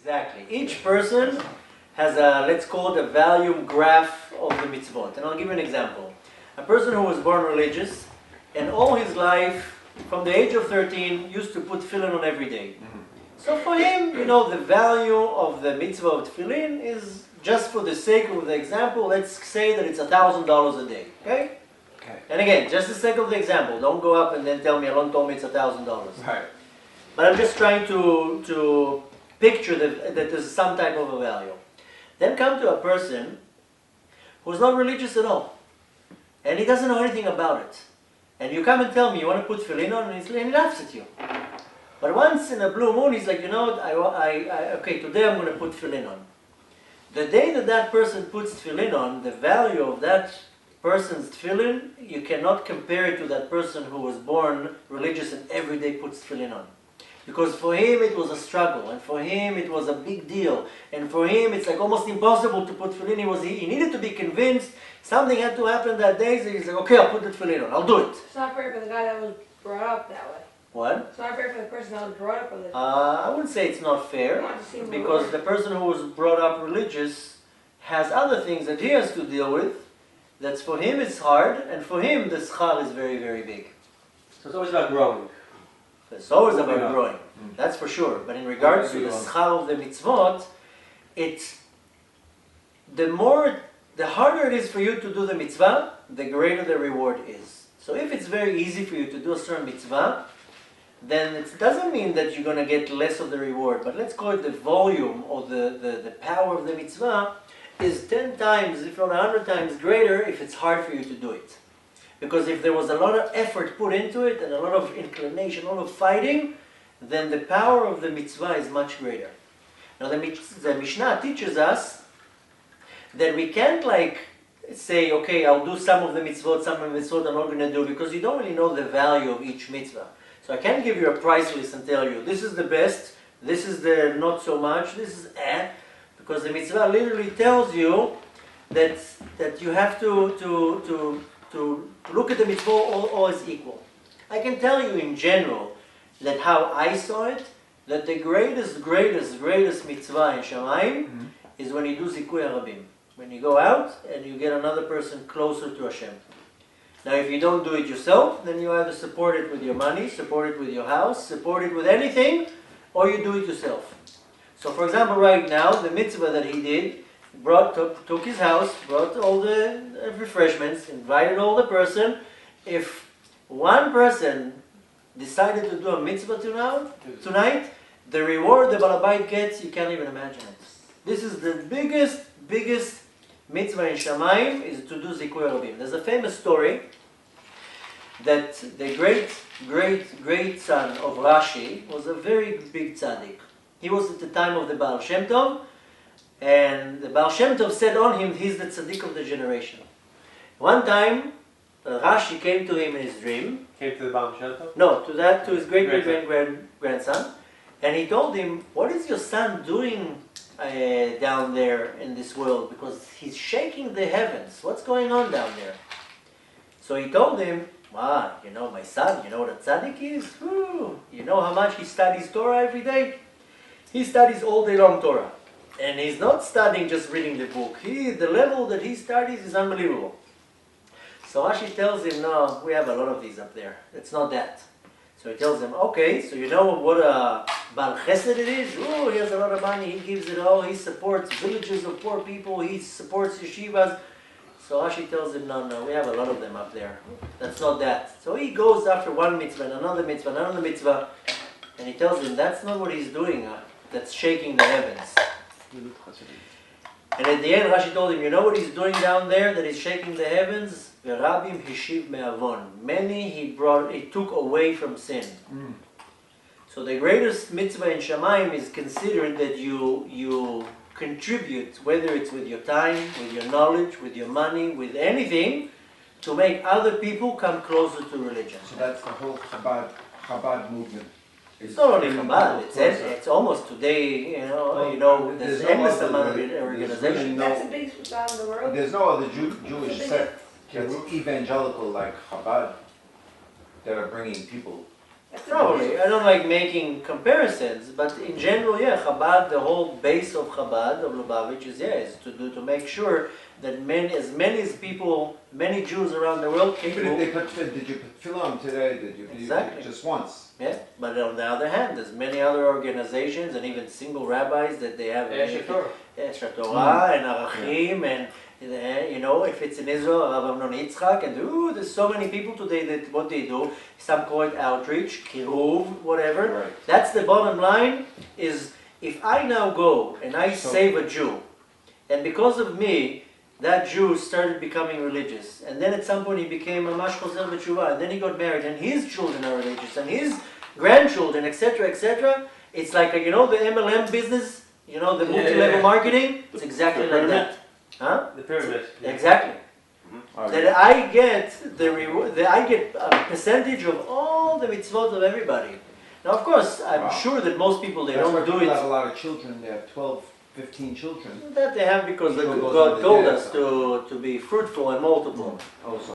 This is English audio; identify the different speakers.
Speaker 1: Exactly. Each person has a, let's call it a value graph of the mitzvot. And I'll give you an example. A person who was born religious and all his life, from the age of 13, used to put tefillin on every day. So for him, you know, the value of the mitzvah of tefillin is, just for the sake of the example, let's say that it's $1,000 a day, okay?
Speaker 2: Okay.
Speaker 1: And again, just the sake of the example, don't go up and then tell me, Alon told me it's $1,000.
Speaker 2: Right.
Speaker 1: But I'm just trying to picture that there's some type of a value. Then come to a person who's not religious at all, and he doesn't know anything about it. And you come and tell me you want to put tefillin on, and he laughs at you. But once in a blue moon, he's like, you know what, okay, today I'm going to put tefillin on. The day that that person puts tefillin on, the value of that person's tefillin, you cannot compare it to that person who was born religious and every day puts tefillin on. Because for him it was a struggle, and for him it was a big deal, and for him it's like almost impossible to put tefillin. He needed to be convinced something had to happen that day, so he's like, okay, I'll put the tefillin on, I'll do it.
Speaker 3: It's not fair for the guy that was brought up that way.
Speaker 1: What?
Speaker 3: It's not fair for the person that was brought up religious.
Speaker 1: I wouldn't say it's not fair, because the person who was brought up religious has other things that he has to deal with. That's for him it's hard, and for him the schar is very, very big.
Speaker 2: So it's always about growing.
Speaker 1: It's always about growing, that's for sure. But in regards to the schar of the mitzvot, the harder it is for you to do the mitzvah, the greater the reward is. So if it's very easy for you to do a certain mitzvah, then it doesn't mean that you're going to get less of the reward. But let's call it the volume or the power of the mitzvah is 10 times, if not 100 times greater if it's hard for you to do it. Because if there was a lot of effort put into it and a lot of inclination, a lot of fighting, then the power of the mitzvah is much greater. Now the Mishnah teaches us that we can't like say, okay, I'll do some of the mitzvot, some of the mitzvot I'm not going to do, because you don't really know the value of each mitzvah. So I can't give you a price list and tell you, this is the best, this is the not so much, this is because the mitzvah literally tells you that you have to look at the mitzvah all as equal. I can tell you in general that how I saw it, that the greatest mitzvah in Shamayim is when you do Zikui Harabim. When you go out and you get another person closer to Hashem. Now if you don't do it yourself, then you either support it with your money, support it with your house, support it with anything, or you do it yourself. So for example, right now, the mitzvah that he did, took his house, brought all the refreshments, invited all the person. If one person decided to do a mitzvah tonight, the reward the Balabait gets, you can't even imagine it. This is the biggest mitzvah in Shamayim, is to do Zikui Harabim. There's a famous story that the great son of Rashi was a very big tzaddik. He was at the time of the Baal Shem Tov, and the Baal Shem Tov said on him, he's the tzaddik of the generation. One time, Rashi came to him in his dream.
Speaker 2: Came to the Baal Shem Tov?
Speaker 1: No, to his great-great-grandson. And he told him, what is your son doing down there in this world? Because he's shaking the heavens. What's going on down there? So he told him, you know, my son, you know what a tzaddik is? Whew. You know how much he studies Torah every day? He studies all day long Torah. And he's not studying just reading the book. The level that he studies is unbelievable. So Rashi tells him, no, we have a lot of these up there. It's not that. So he tells him, okay, so you know what a Baal Chesed it is? Oh, he has a lot of money, he gives it all, he supports villages of poor people, he supports yeshivas. So Rashi tells him, no, we have a lot of them up there. That's not that. So he goes after one mitzvah, and another mitzvah, and he tells him, that's not what he's doing, that's shaking the heavens. And at the end, Rashi told him, you know what he's doing down there that is shaking the heavens? V'rabim hishiv me'avon. Many he took away from sin. So the greatest mitzvah in Shamayim is considered that you contribute, whether it's with your time, with your knowledge, with your money, with anything, to make other people come closer to religion.
Speaker 4: So that's the whole Chabad movement.
Speaker 1: It's not only Chabad, it's almost today, you know, there's endless amount of organization.
Speaker 3: That's the biggest spot in the world.
Speaker 4: There's no other Jewish sect that's evangelical like Chabad that are bringing people
Speaker 3: That's
Speaker 1: Probably. I don't like making comparisons, but in general, yeah, Chabad, the whole base of Chabad, of Lubavitch is to make sure that as many people, many Jews around the world can
Speaker 4: Even if they did you put tefillah on today? Did you
Speaker 1: Exactly.
Speaker 4: just once?
Speaker 1: Yeah, but on the other hand, there's many other organizations and even single rabbis that they have
Speaker 2: Torah.
Speaker 1: Torah and Arachim and if it's in Israel, Rabbi Alon Yitzchak, and there's so many people today that what they do, some call it outreach, kiruv, whatever.
Speaker 4: Right.
Speaker 1: That's the bottom line, is if I now go and I save a Jew, and because of me, that Jew started becoming religious, and then at some point he became a mamash chozer b'tshuva, and then he got married, and his children are religious, and his grandchildren, etc., etc. It's like the MLM business, the multi-level marketing. It's exactly like that. Huh?
Speaker 2: The pyramid. Yeah.
Speaker 1: Exactly.
Speaker 4: All right.
Speaker 1: That I get the reward, that I get a percentage of all the mitzvot of everybody. Now, of course, I'm
Speaker 4: Wow.
Speaker 1: sure that most people they
Speaker 4: That's why
Speaker 1: don't do
Speaker 4: people
Speaker 1: it.
Speaker 4: have a lot of children. They have 12, 15 children.
Speaker 1: That they have because
Speaker 4: People goes
Speaker 1: God
Speaker 4: on the
Speaker 1: told
Speaker 4: day
Speaker 1: us to be fruitful and multiple.
Speaker 4: Oh, so